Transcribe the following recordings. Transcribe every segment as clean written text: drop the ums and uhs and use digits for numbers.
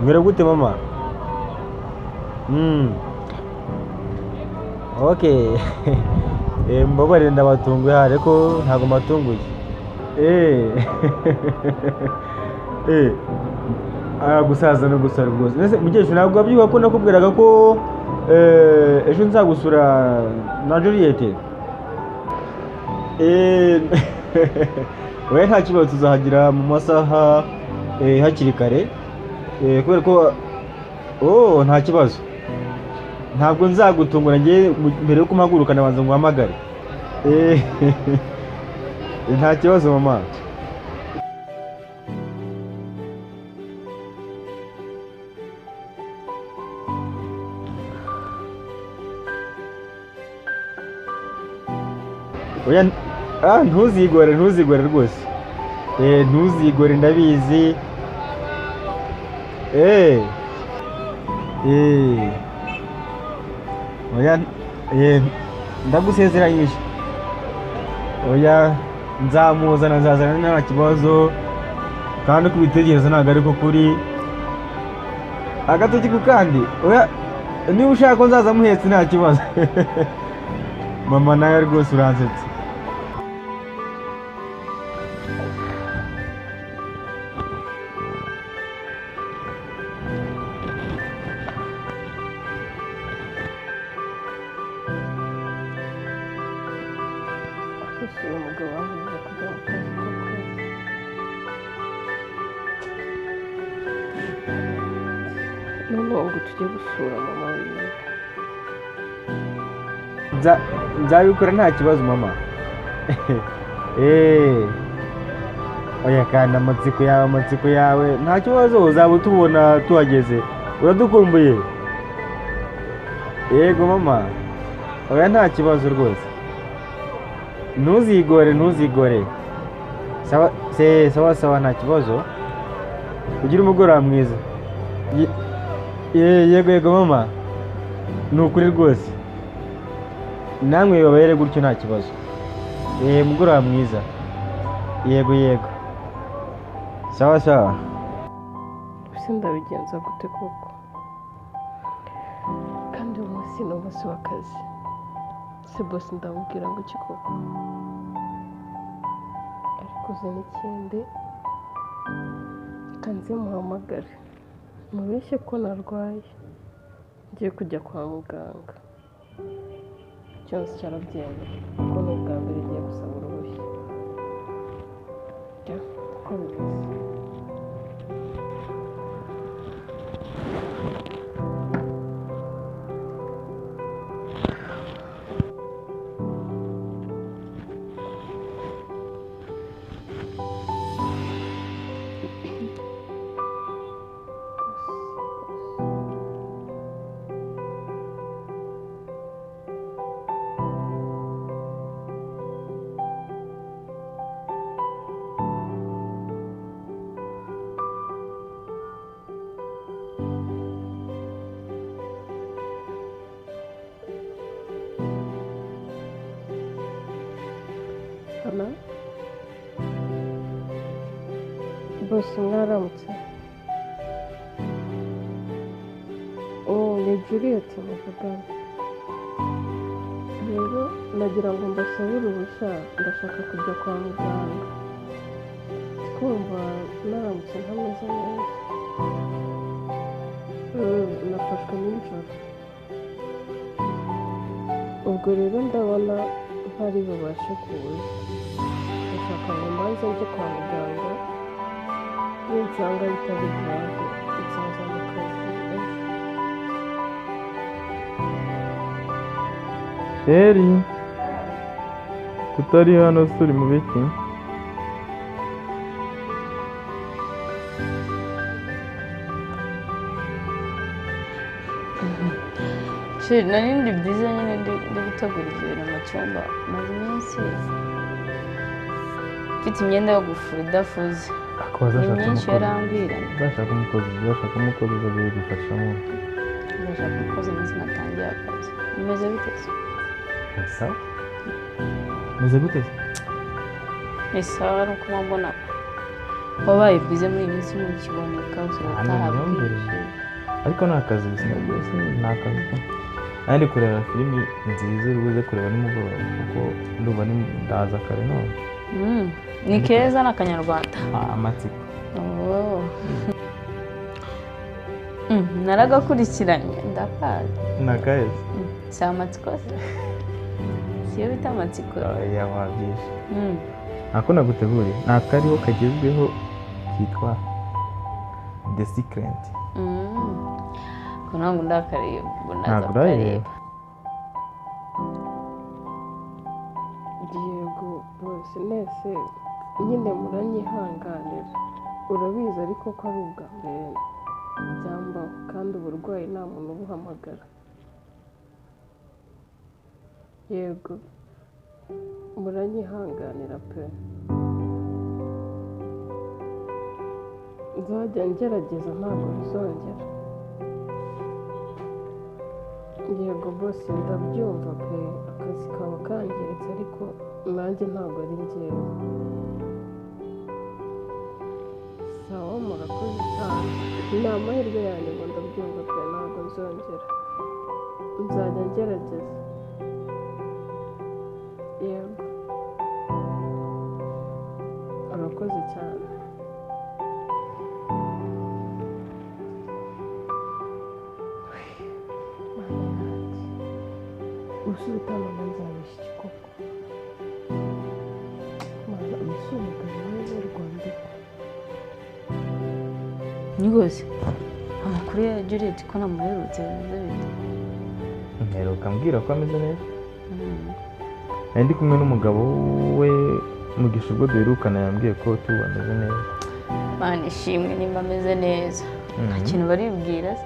Mwera gute mama? Okay. Mbabare ndabatunguye ariko ntago matunguye. Gusaza no gusara rwose. Nese mukecuru ntabwo wabyuka ko nakubwiraga ko ejo nzagusura na Juliette. Oya nta kibazo tuzahagira mu masaha hakiri kare. Kubera ko nta kibazo. Ntabwo nzagutungura ngiye mbere yo kumpaguruka nabanza nguhamagare. Nta kibazo mama. Oya ntuzigore rwose. Ntuzigore ndabizi. Oya ndagusezeranyije. Oya nzazana nta kibazo kandi kubitegereza ntabwo ariko kuri agatoki ku kandi. Oya niba ushaka ko nzaza muhetse nta kibazo. Mama nawe rwose uransetse. Noneho ngo tujye gusura mama wiwe. Nzabikora nta kibazo mama. Oya kandi amatsiko yawe nta kibazo uzaba utubona tuhageze. Uradukumbuye? Yego mama. Oya nta kibazo rwose. Ntuzigore. Sawa nta kibazo. Ugira umugoroba mwiza. Yego mama. Ni ukuri rwose. Namwe babere gutyo nta kibazo. Umugoroba mwiza. Yego. Sawa. Ese ndabigenza gute koko? Kandi uyu munsi ni umunsi w'akazi. Se bosi ndamubwira ngo iki koko? Ariko uzi n'ikindi kanze muhamagare mubeshye ko narwaye ngiye kujya kwa muganga. Cyose cyarabyemeye kuko ni ubwa mbere ngiye gusaba uruhushya. Uko bimeze. Hana? Bosi mwaramutse? Ni Juliette muvugana. Rero nagira ngo mbasabe uruhushya ndashaka kujya kwa muganga. Twumva naramutse ntameze neza. Nafashwe nijoro. Ubwo rero ndabona ntari bubashe kuza. Ndashaka ngo mbanze njye kwa muganga. Ninsanga bitari grave nzaza mu kazi ejo. Sheri, kutari hano turi mu biki? Sheri, nari ndi byiza nyine ndi gutegura ibintu mu cyumba maze iminsi mfite imyenda yo gufura idafuze. Ni myinshi yarambwiranye. Ndashaka umukozi uzabigufashamo. Ndashaka umukozi iminsi natangiye akazi. Bimeze bite se? Sawa. Meze gute se? Ni sawa nuko mbona wabaye bize muri iyi minsi ntukiboneka usigaye Hano utaha myumvire. bwije. ariko ni akazi byose ni akazi kandi kureba filimi nziza uri buze kureba nimugoroba kuko ndumva ndaza kare none Ni keza n'akanyarwanda. amatsiko Oh. Naragakurikiranye ndakazi. ni akahezi Si amatsiko se? Siyo bita amatsiko. yawabyishe ako naguteguriye ni akariho kagezweho kitwa The Secret. Ko ntabwo ndakareba ubu naza Ntabwo urayireba? yego bose nese nyine muranyihanganira urabizi ariko ko ari ubwa mbere byambaho kandi uburwayi nta muntu ubuhamagara yego muranyihanganira pe nzajya ngerageza ntabwo bizongera yego bose ndabyumva pe akazi kaba kangiritse ariko nanjye ntabwo ari njyewe sawa murakoze cyane ni amahirwe yanjye ngo ndabyumva pe ntabwo nzongera nzajya ngerageza yego urakoze cyane usubitana nzabisha koko mana ubisubitana neza Rwanda Ni rwose amakuru ya Juliet ko namuherutse bimeze bite? mperuka mbwira ko ameze neza nari ndi kumwe n'umugabo we Mugisha ubwo duherukana yambwiye ko tu ameze neza. Mana ishimwe nimba ameze neza nta kintu baribwira se?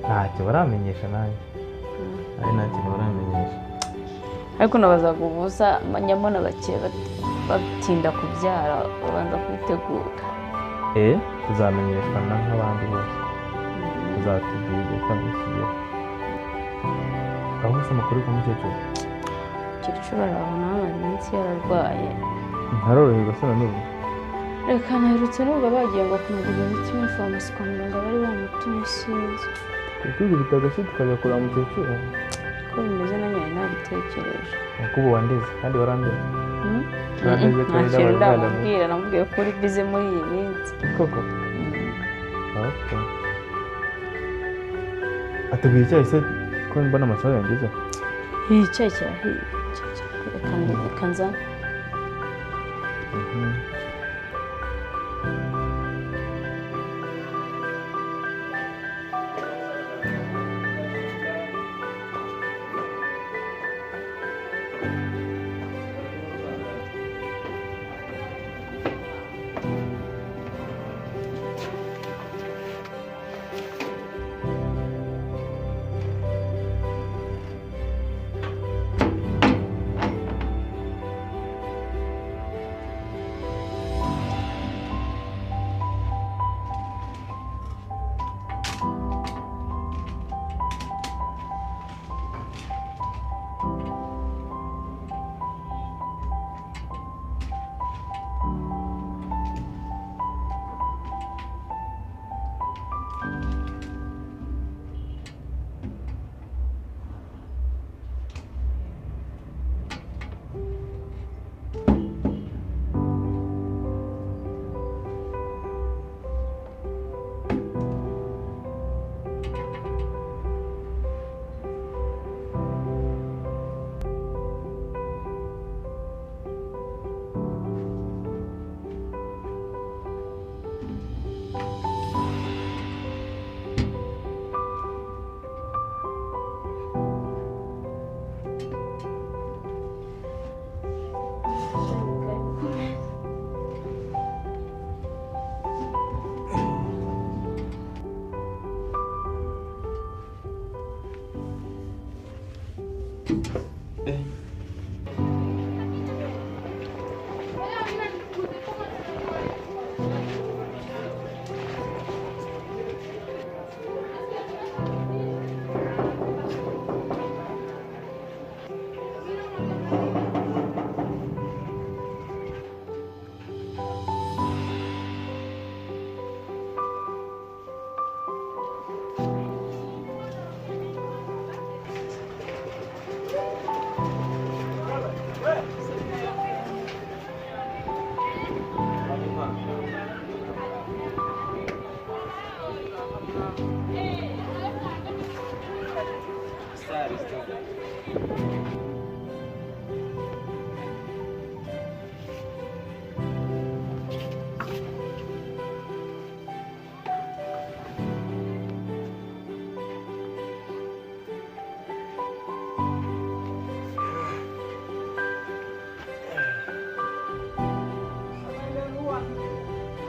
ntacyo baramenyesha nanjye ari nta kintu baramenyesha ariko nabazaga ubusa nyamona bake batinda kubyara babanza kwitegura. tuzamenyeshwa nk'abandi bose tuzatubwira igihe cyabisigaye. aho se amakuru ku mukecuru Umukecuru arabona amaze iminsi yararwaye ntaroroherwa se na n'ubu. reka naherutse nubwo bagiye ngo kumugurira imiti muri farumasi kwa muganga bari bamutumye sinzi twikubita agashyi tukajya kureba umukecuru ko bimeze na nyine nabitekereje nuko ubu wandeze kandi warandeze. nta kintu ndamubwira namubwiye ko uri bize muri iyi minsi koko atubwira icyayi se ko mbona amasaha yangezeho. icyayi kirahiye reka nzane.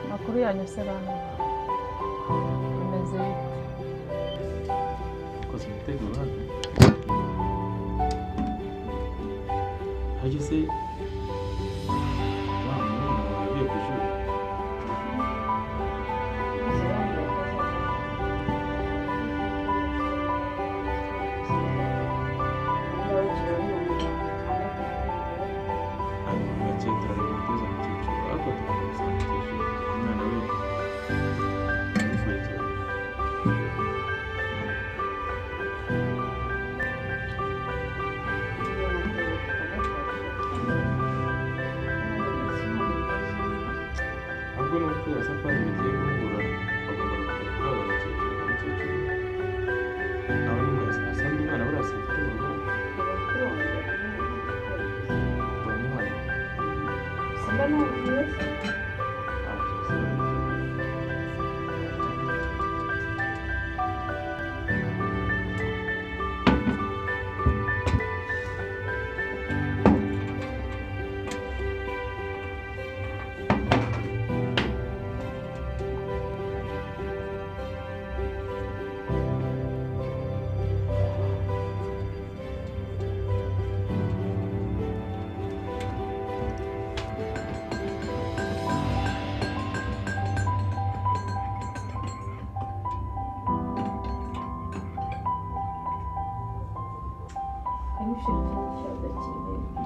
Amakuru yanyu se bana bimeze bite? Ukoze umuteguro hano hageze wa muntu wagiye ku ishuri hanyuma make turareba umutoza mu cyiciro ariko tukamusa mu cyiciro umwana we yifuye cyane ahubwo n'uko ya safari bigiye guhura bagomba gutwara umukecuru nawe nyine asanga umwana we arasifite mu rugo bamwihanye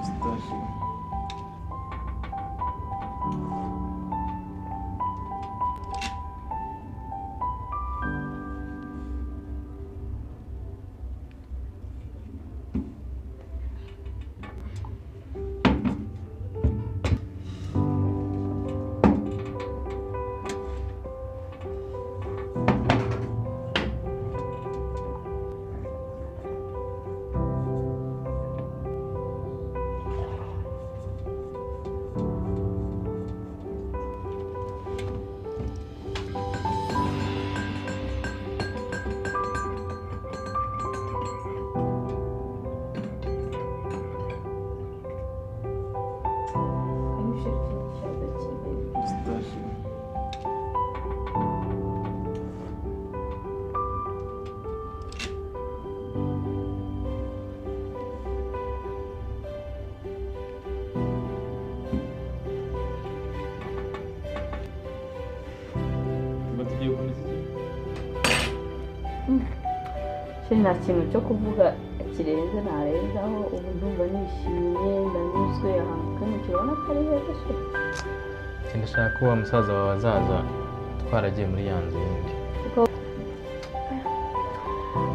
sitashi sitashi tuba tugiye gukomeza iki nta kintu cyo kuvuga kirenze narenzaho ubu ndumva nishimye ndanyuzwe ahantu kandi kirabona ko ari heza se ndashaka ko wa musaza wawe azaza twaragiye muri ya nzu yindi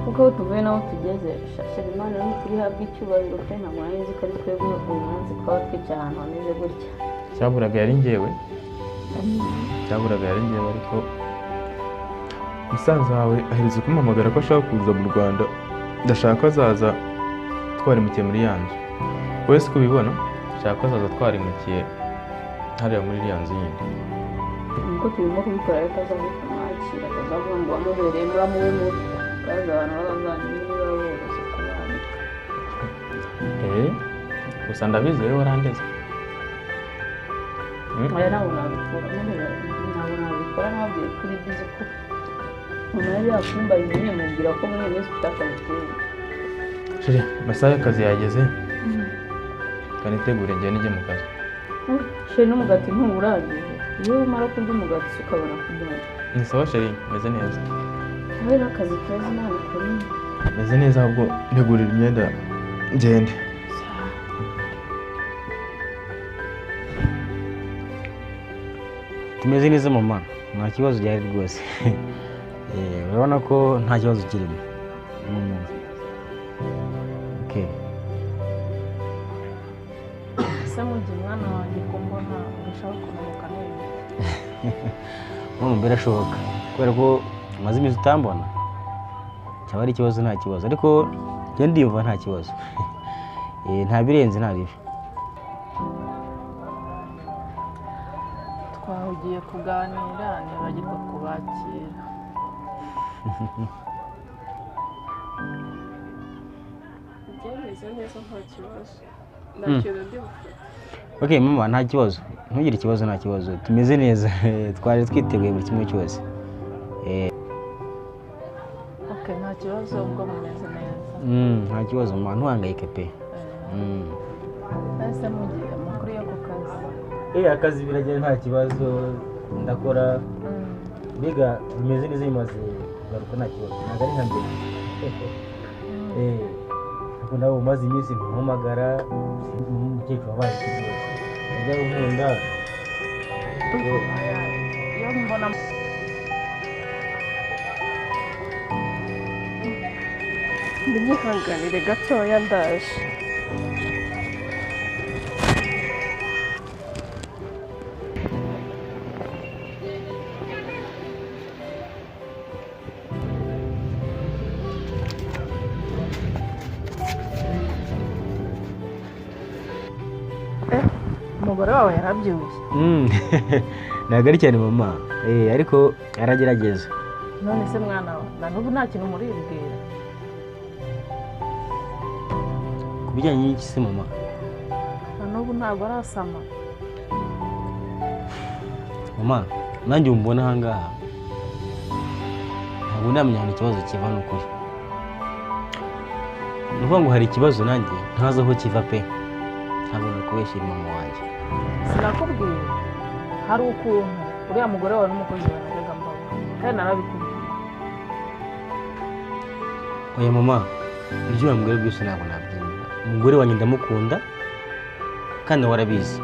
kuko aho tuvuye n'aho tugeze shashira imana ni ukuri habwa icyubahiro pe ntabwo nari nzi ko ari twebwe uyu munsi twaba twicaye ahantu hameze gutya cyaburaga yari njyewe ariko musaza wawe aherutse kumpamagara ko ashaka kuza mu Rwanda ndashaka ko azaza twarimukiye muri ya nzu wowe si kubibona ndashaka ko azaza twarimukiye hariya muri iriya nzu yindi nkuko turimo kubikora rero azaza kumwakira akazavuga ngo wamubereye muramuwe mubi kaza abantu b'abavandimwe niba boroshye kubana gusa ndabizi wowe warandeze aya ntabwo nabikora ntabwo nabikora nababwiye kuri byiza ko umuntu yari yakumbaye nyine mubwira ko muri iyi minsi ufite akazi kenshi shiri amasaha y'akazi yageze kanitegure njye nijye mu kazi sheri n'umugati ntuburagiye iyo umara kurya umugati ukabona kubyumva ni sawa sheri meze neza wowe n'akazi keza ntabwo ukora meze neza ahubwo ntegurira imyenda ngende tumeze neza mama nta kibazo gihari rwose urabona ko nta kibazo kirimo ese mu gihe umwana wanjye ko mbona urushaho kunamuka neza birashoboka kubera ko umaze iminsi utambona cyaba ari ikibazo nta kibazo ariko njye ndiyumva nta kibazo. Nta birenze nta bibi. twahugiye kuganira nibagirwa kubakira. byemeze neza nta kibazo nta kintu ndi bufite. Okay mama, nta kibazo, ntugire ikibazo, nta kibazo, tumeze neza. Twari twiteguye buri kimwe cyose. Okay, nta kibazo ubwo mumeze neza. Nta kibazo mama, ntuhangayike pe. Ese mugiye amakuru yo ku kazi? Akazi biragenda nta kibazo, ndakora. Mbega bimeze neza, bimaze kugaruka nta kibazo, ntabwo ari nka mbere. Ariko nawe umaze iminsi mpamagara, umukecuru wabaye ikibazo. Njya nkunda. Iyo mbona Ndinyihanganire gatoya ndaje. umugore wawe yarabyibushye. Ntabwo ari cyane mama, ariko aragerageza. None se mwana we na n'ubu nta kintu muribwira? Ku bijyanye n'iki se mama? Na n'ubu ntabwo arasama. Mama, nanjye umbona aha ngaha ntabwo ndamenya ahantu ikibazo kiva n'ukuri. Ni ukuvuga ngo hari ikibazo nanjye ntazi aho kiva pe. Ntabwo nakubeshyira mama wanjye. Sinakubwiye hari ukuntu uriya mugore wawe n'umukozi wawe najyaga mbona kandi narabikubwiye. Oya mama, ibyo wambwira byose ntabwo nabyemera. Umugore wanjye ndamukunda kandi warabizi.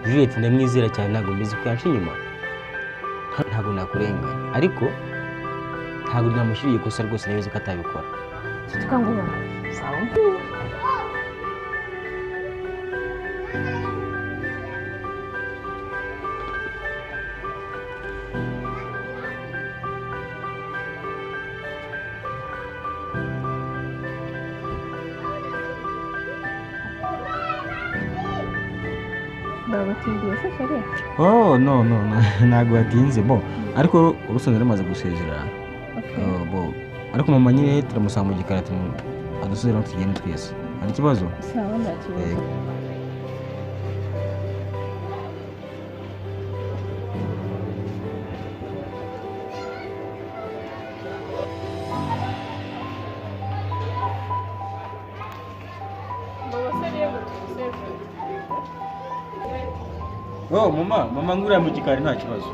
Juliet ndamwizera cyane, ntabwo mbizi ko yansha inyuma. Ntabwo nakurenganya, ariko ntabwo namushyiriye ikosa rwose, nabizi ko atabikora. Tukangura sawa. Ndabatindiye se shari? No, ntabwo yatinze bo, ariko urusanzwe ramaze gusezerana. Bo, ariko mama nyine turamusaba mu gikari adusubiramo tugende twese. Hari ikibazo? Sawa nta kibazo. Mama nguriya mu gikari nta kibazo.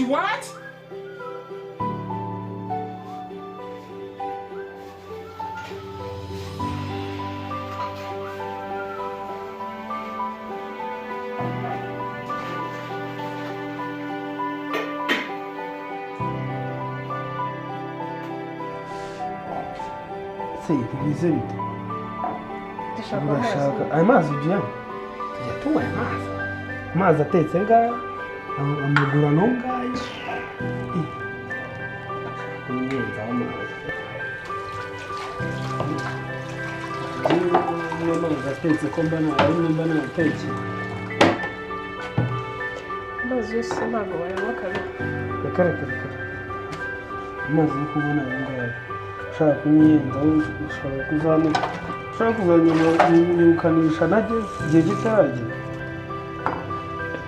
what? Se bimeze bite? dushaka Urashaka aya mazi ugiye tujya tunywa aya mazi. Amazi atetse ngaya amagura no ngaya. Uyenza amazi. Amazi atetse ko mbana ari mbana atetse. amazi yose ntabwo bayanywa kabiri. Reka. Amazi yo kubona aya ngaya. Ushaka kunyenza ushaka kuzamuka. Ushaka kuzanyirukanisha nageze igihe kitaragera.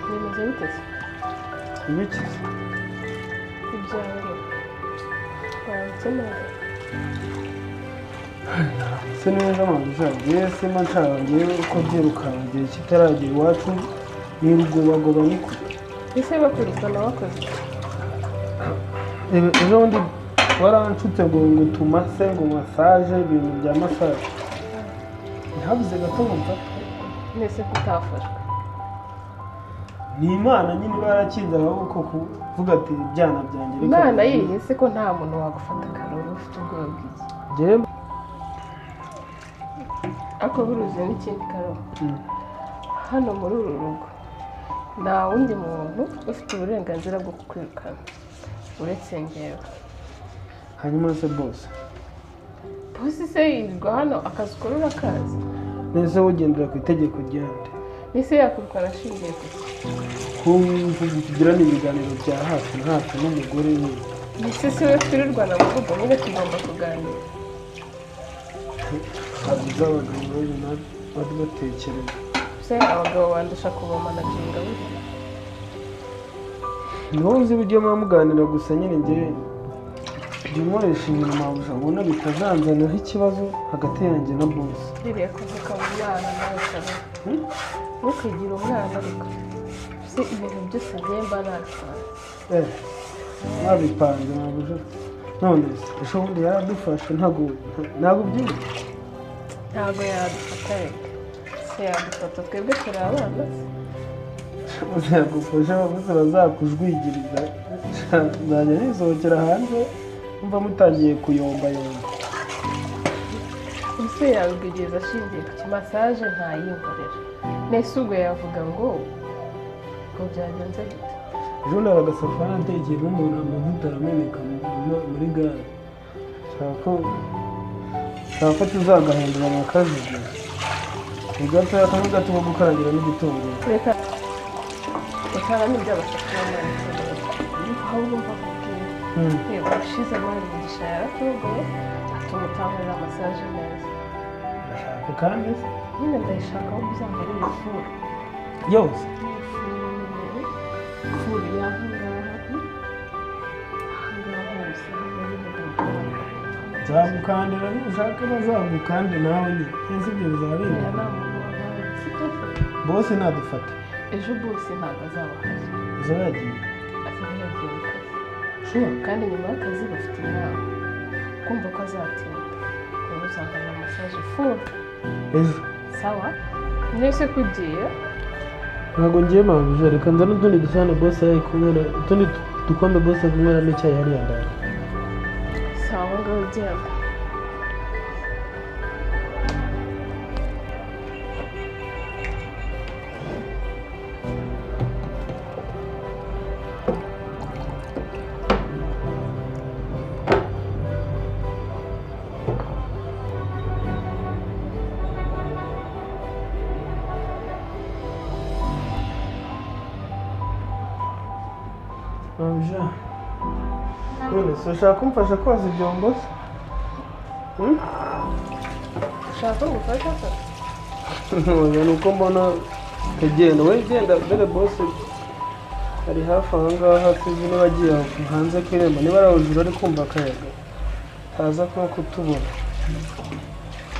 bimeze bite se Ibiki? ibyawe wanditse neza Se neza mabuja yese mancarangiye uko byirukana igihe kitaragera iwacu nirugobagoba niko. ese bakurikirana wakoze Ejo bundi waranshutse ngo tumase ngo massage ibintu bya massage. Ntihabuze gato ngo mfatwe. mwese kutafashwe Ni Imana nyine barakinze ahubwo kuvuga ati ibyana byanjye reka. imana yihe se ko nta muntu wagufata akaroro ufite ubwoba bwiza Njyewe ariko buruzi n'ikindi karoro hano muri uru rugo nta wundi muntu ufite uburenganzira bwo kukwirukana uretse njyewe. hanyuma se boss. Bosi se yirirwa hano akazi ukora urakazi Nese ugendera ku itegeko ryande. n'ise yakwirukana ashingiye ku Kugirana ibiganiro bya hafi na hafi n'umugore we. ese si we twirirwana mu rugo nyine tugomba kuganira. Habuze abagabo bari batekereza. se abagabo bandusha kubamanaginga buriya Niho uzi uburyo muba muganira gusa nyine njyewe jya unkoresha ibintu mabuja ubona bitazanzaniraho ikibazo hagati yanjye na boss. ririya kuvuka mu mwana nawe kare ntukigire umwana ariko se ibintu byose ngiye mba natwara Nabipanze mabuja. None se ejo bundi yaradufashe ntabwo ubyibuka. ntabwo yadufata reka se yadufata twebwe turi abana se Bazagufasha bose bazakujwigiriza. Nzajya nisohokera hanze mva mutangiye kuyombayomba. ese yabwigiriza ashingiye ku kimasaje ntayinkorera nese ubwo yavuga ngo byagenze gute. Ejo bundi hari agasafari atekeye n'umuntu amavuta arameneka muri gare. Nshaka ko tuzagahindura mu kaziga. Ni gatoya kamwe gato ko gukarangira n'igitunguru. reka n'ibyo abasafuriya ahubwo mva kubwira reba ushize amahoro umugisha yaraturogoye atuma utangurira masaje neza. Ndashaka kandi se nyine ndayishaka aho uzambara iyo furu yose. furu y'ahangaha hose Nzagukandira nushaka bazagukande nawe nyine. Ese ibyo bizaba uriya bingana. nta muntu wabaye sibyo se Bose nadufata. ejo bose ntabwo azaba ahari Izo yagiye. azaba yagiye mu kazi Sure. kandi nyuma y'akazi bafite inama kumva ko azatinda rero uzambara masaje furu Ejo. sawa nese kugiye Ntabwo ngiye mabuja reka nzane utundi dusahane bose yari kunywera utundi dukombe bose kunyweramo icyayi hariya ndani. sawa ngaho ugenda Mabuja. None se ushaka kumfasha koza ibyombo se? ushaka gufasha se Oya ni uko mbona kagenda we genda dore bose ari hafi aha ngaha tuzi niba agiye hanze ku irembo niba ari hejuru ari kumva akayaga taza ko kutubona.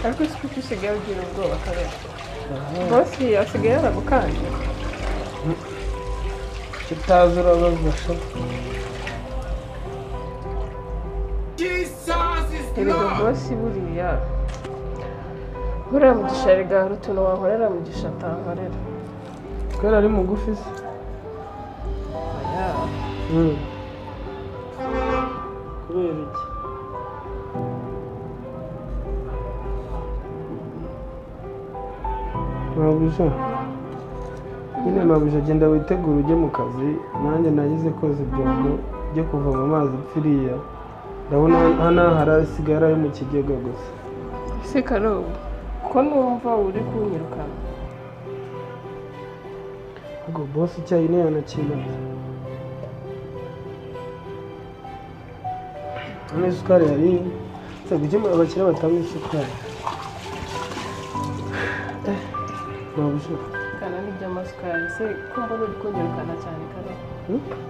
ariko si kuko usigaye ugira ubwoba kabera bosi asigaye yaragukanze Kitazi urabaza sha. erega bosi buriya mugisha erega hari utuntu wankorera mugisha atankorera kubera ari mugufi se kubera iki mabuja nyine mabuja agenda witegura ujye mu kazi nanjye nagize koza ibyombo byo kuvoma amazi pfiriya ndabona hano harasigara ari mu kigega gusa ese karobo ko numva uri kunyirukana ubwo bosi icyayi niyo yanakimaze hano isukari yari se gukemura abakire batanga isukari mabuja kana n'ibyo amasukari se ko mbona uri kunyirukana cyane karobo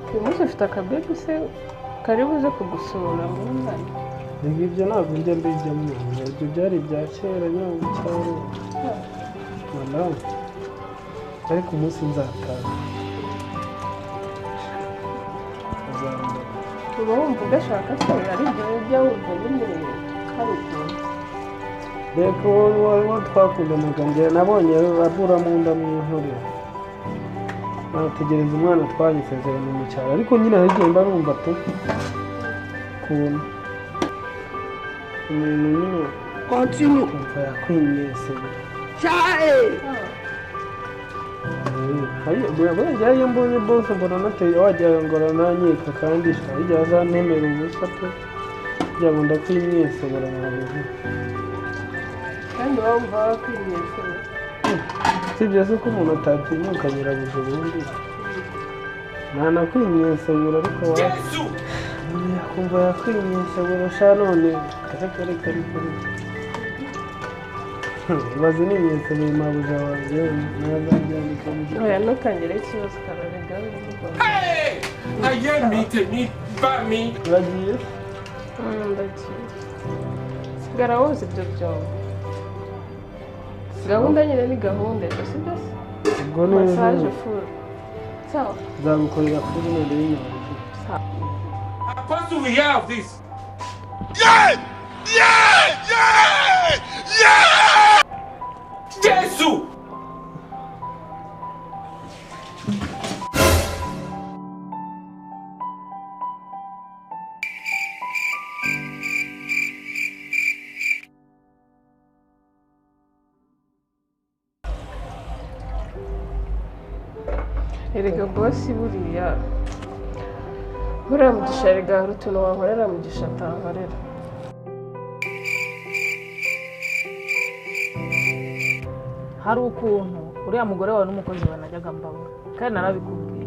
uyu munsi ufite akabebi se kari buze kugusura mu mwana reka ibyo ntabwo njya mbijyamo ibyo byari ibya kera nyine cyane madamu ariko umunsi nzataha azambara uba wumva ugashaka se ari igihe ujya wumva nyine hari ukuntu reka wowe twakundanaga njye nabonye abura mu nda mu ntorero nategereza umwana twanyisezeranye mu cyaro ariko nyine hari igihe mba numva tu ukuntu umuntu nyine kumva yakwimyese burya iyo mbonye bose mbona nateye wagira ngo arananyika kandi hirya azantemera ubusa pe kugira ngo ndakwimyese baramwabuze kandi waba wumva wakwimyese sibyo se ko umuntu atatinyuka nyirabuja ubundi ntanakwimyesebura ariko yakumva yakwimyesebura sha none kare ibaze n'imyesebura mabuja wanjye nazabyandika mu gihe oya ntukangire ikibazo kararega uragiye ndagiye sigara woza ibyo byombo gahunda nyine ni gahunda si byo se ubwo neza masaje furu sawa nzagukorera kuri none y'imyaka What do we have this? Jesus! erega bosi buriya mugisha erega hari utuntu wankorera mugisha atankorera hari ukuntu uriya mugore wawe n'umukozi banajyaga mbabura kandi narabikubwiye